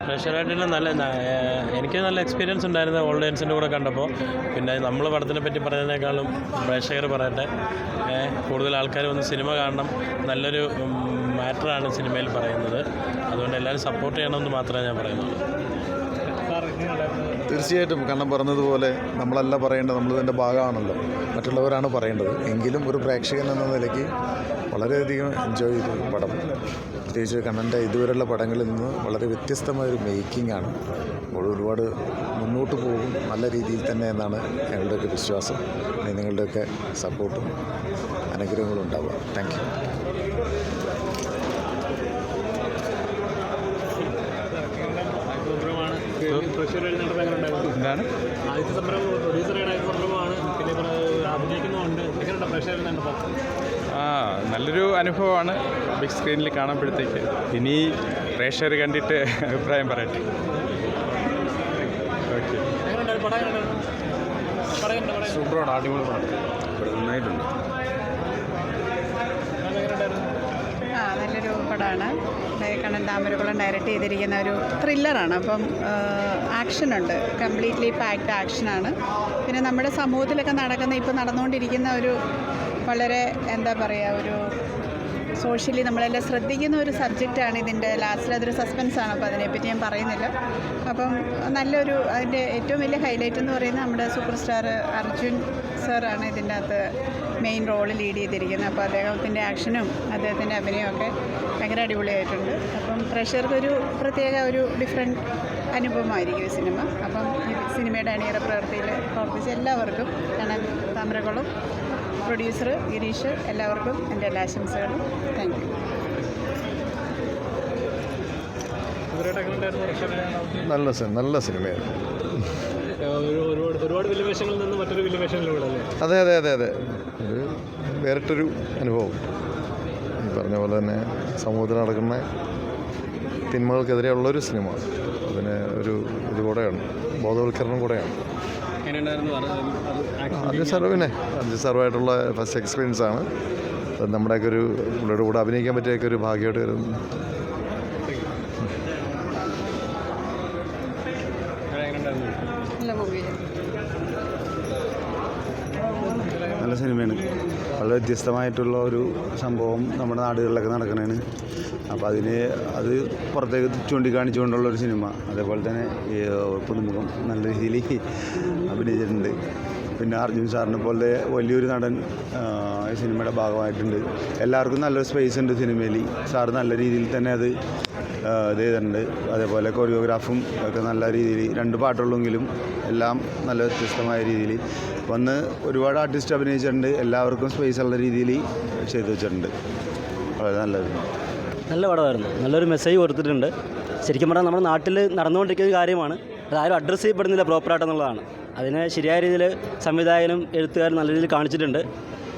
പ്രഷറായിട്ടുള്ള എനിക്ക് നല്ല എക്സ്പീരിയൻസ് ഉണ്ടായിരുന്നു ഓഡിയൻസിൻ്റെ കൂടെ കണ്ടപ്പോൾ. പിന്നെ നമ്മൾ പടത്തിനെ പറ്റി പറയുന്നതിനേക്കാളും പ്രേക്ഷകർ പറയട്ടെ, കൂടുതൽ ആൾക്കാർ വന്ന് സിനിമ കാണണം. നല്ലൊരു മാറ്ററാണ് സിനിമയിൽ പറയുന്നത്. അതുകൊണ്ട് എല്ലാവരും സപ്പോർട്ട് ചെയ്യണമെന്ന് മാത്രമേ ഞാൻ പറയുന്നുള്ളൂ. തീർച്ചയായിട്ടും കണ്ണം പറഞ്ഞതുപോലെ നമ്മളല്ല പറയേണ്ടത്, നമ്മളിതിൻ്റെ ഭാഗമാണല്ലോ, മറ്റുള്ളവരാണ് പറയേണ്ടത്. എങ്കിലും ഒരു പ്രേക്ഷകൻ എന്ന നിലയ്ക്ക് വളരെയധികം എൻജോയ് ചെയ്തു പടം. പ്രത്യേകിച്ച് കണ്ണൻ്റെ ഇതുവരെയുള്ള പടങ്ങളിൽ നിന്ന് വളരെ വ്യത്യസ്തമായൊരു മേക്കിംഗ് ആണ്. ഒരുപാട് മുന്നോട്ട് പോകും നല്ല രീതിയിൽ തന്നെ എന്നാണ് ഞങ്ങളുടെയൊക്കെ വിശ്വാസം. നിങ്ങളുടെയൊക്കെ സപ്പോർട്ടും അനുഗ്രഹങ്ങളും ഉണ്ടാവുക. Thank you. എന്താണ് ആദ്യത്തെ സംരംഭം പ്രൊഡ്യൂസറുടെ സംരംഭമാണ്, പിന്നെ അഭിനയിക്കുന്നുണ്ട്. എങ്ങനെയുണ്ട് പ്രേക്ഷകർ കണ്ടപ്പോൾ? നല്ലൊരു അനുഭവമാണ് ബിഗ് സ്ക്രീനിൽ കാണുമ്പോഴത്തേക്ക്. ഇനി പ്രേക്ഷകർ കണ്ടിട്ട് അഭിപ്രായം പറയട്ടെ. ഓക്കെ, സൂപ്പറാണ്, അടിപൊളി പടം, നന്നായിട്ടുണ്ട്. നല്ലൊരു പടമാണ്. കണ്ണൻ താമരക്കുളം ഡയറക്റ്റ് ചെയ്തിരിക്കുന്ന ഒരു ത്രില്ലറാണ്. അപ്പം ആക്ഷനുണ്ട്, കംപ്ലീറ്റ്ലി പാക്ഡ് ആക്ഷനാണ്. പിന്നെ നമ്മുടെ സമൂഹത്തിലൊക്കെ ഇപ്പോൾ നടന്നുകൊണ്ടിരിക്കുന്ന ഒരു വളരെ എന്താ പറയുക, ഒരു സോഷ്യലി നമ്മളെല്ലാം ശ്രദ്ധിക്കുന്ന ഒരു സബ്ജക്റ്റാണ് ഇതിൻ്റെ. ലാസ്റ്റിൽ അതൊരു സസ്പെൻസാണ്, അപ്പോൾ അതിനെപ്പറ്റി ഞാൻ പറയുന്നില്ല. അപ്പം നല്ലൊരു, അതിൻ്റെ ഏറ്റവും വലിയ ഹൈലൈറ്റ് എന്ന് പറയുന്നത് നമ്മുടെ സൂപ്പർ സ്റ്റാർ അർജുൻ സാറാണ് ഇതിൻ്റെ അകത്ത് മെയിൻ റോള് ലീഡ് ചെയ്തിരിക്കുന്നത്. അപ്പോൾ അദ്ദേഹത്തിൻ്റെ ആക്ഷനും അദ്ദേഹത്തിൻ്റെ അഭിനയമൊക്കെ ഭയങ്കര അടിപൊളിയായിട്ടുണ്ട്. അപ്പം പ്രേക്ഷകർക്കൊരു പ്രത്യേക ഒരു ഡിഫറെൻറ്റ് അനുഭവമായിരിക്കും ഈ സിനിമ. അപ്പം ഈ സിനിമയുടെ അണിയറ പ്രവർത്തിച്ച എല്ലാവർക്കും, കണ്ണൻ താമരക്കുളം പ്രൊഡ്യൂസർ ഗിരീഷ്, എല്ലാവർക്കും എൻ്റെ എല്ലാ ആശംസകളും. Thank you. നല്ല സിനിമയാണ്. ഒരുപാട് വലിയ വേഷങ്ങളിൽ നിന്ന് മറ്റൊരു വലിയ വേഷങ്ങളിലൂടെ. അതെ, ഒരു വേറിട്ടൊരു അനുഭവം. ഈ പറഞ്ഞ പോലെ തന്നെ സമൂഹത്തിൽ നടക്കുന്ന തിന്മകൾക്കെതിരെയുള്ളൊരു സിനിമ. അതിന് ഒരു ഇതുകൂടെയാണ്, ബോധവൽക്കരണം കൂടെയാണ്. അർജുൻ സാറുമായിട്ടുള്ള ഫസ്റ്റ് എക്സ്പീരിയൻസ് ആണ്. നമ്മുടെയൊക്കെ ഒരു പുള്ളിയുടെ കൂടെ അഭിനയിക്കാൻ പറ്റിയൊക്കെ ഒരു ഭാഗ്യമായിട്ട് വരുന്നു. നല്ല സിനിമയാണ്. വളരെ വ്യത്യസ്തമായിട്ടുള്ള ഒരു സംഭവം നമ്മുടെ നാടുകളിലൊക്കെ നടക്കണേന്. അപ്പോൾ അത് പുറത്തേക്ക് ചൂണ്ടിക്കാണിച്ചുകൊണ്ടുള്ളൊരു സിനിമ. അതേപോലെ തന്നെ പുതുമുഖം നല്ല രീതിയിൽ അഭിനയിച്ചിട്ടുണ്ട്. പിന്നെ അർജുൻ സാറിനെ പോലെ വലിയൊരു നടൻ ഈ സിനിമയുടെ ഭാഗമായിട്ടുണ്ട്. എല്ലാവർക്കും നല്ലൊരു സ്പേസ് ഉണ്ട് സിനിമയിൽ. സാറ് നല്ല രീതിയിൽ തന്നെ അത് ചെയ്തിട്ടുണ്ട്. അതേപോലെ കൊറിയോഗ്രാഫും ഒക്കെ നല്ല രീതിയിൽ, 2 പാട്ടുള്ളെങ്കിലും എല്ലാം നല്ല വ്യത്യസ്തമായ രീതിയിൽ വന്ന് ഒരുപാട് ആർട്ടിസ്റ്റ് അഭിനയിച്ചിട്ടുണ്ട്. എല്ലാവർക്കും സ്പേസ് ഉള്ള രീതിയിൽ ചെയ്തു വെച്ചിട്ടുണ്ട്. വളരെ നല്ല പടമായിരുന്നു. നല്ലൊരു മെസ്സേജ് കൊടുത്തിട്ടുണ്ട്. ശരിക്കും പറഞ്ഞാൽ നമ്മുടെ നാട്ടിൽ നടന്നുകൊണ്ടിരിക്കുന്ന ഒരു കാര്യമാണ്. അതാരും അഡ്രസ്സ് ചെയ്യപ്പെടുന്നില്ല പ്രോപ്പറായിട്ടെന്നുള്ളതാണ്. അതിനെ ശരിയായ രീതിയിൽ സംവിധായകനും എഴുത്തുകാരും നല്ല രീതിയിൽ കാണിച്ചിട്ടുണ്ട്.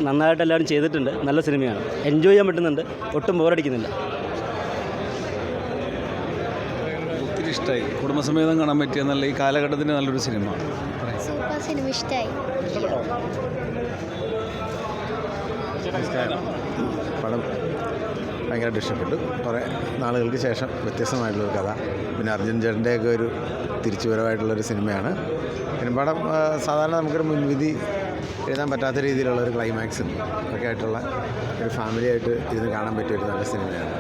നന്നായിട്ട് എല്ലാവരും ചെയ്തിട്ടുണ്ട്. നല്ല സിനിമയാണ്, എൻജോയ് ചെയ്യാൻ പറ്റുന്നുണ്ട്, ഒട്ടും ബോറടിക്കുന്നില്ല. ഒത്തിരി ഇഷ്ടമായി. കുടുംബസമേതം കാണാൻ പറ്റിയ നല്ല, ഈ കാലഘട്ടത്തിന് നല്ലൊരു സിനിമ. സൂപ്പർ സിനിമ, ഇഷ്ടമായി. പടം ഭയങ്കരമായിട്ട് ഇഷ്ടപ്പെട്ടു. കുറേ നാളുകൾക്ക് ശേഷം വ്യത്യസ്തമായിട്ടുള്ളൊരു കഥ. പിന്നെ അർജുൻ ചേട്ടൻ്റെയൊക്കെ ഒരു തിരിച്ചുവരവായിട്ടുള്ളൊരു സിനിമയാണ്. പിന്നെ പടം സാധാരണ നമുക്കൊരു മുൻവിധി എഴുതാൻ പറ്റാത്ത രീതിയിലുള്ളൊരു ക്ലൈമാക്സും ഒക്കെ ആയിട്ടുള്ള ഒരു ഫാമിലിയായിട്ട് ഇരുന്ന് കാണാൻ പറ്റിയൊരു നല്ല സിനിമയാണ്.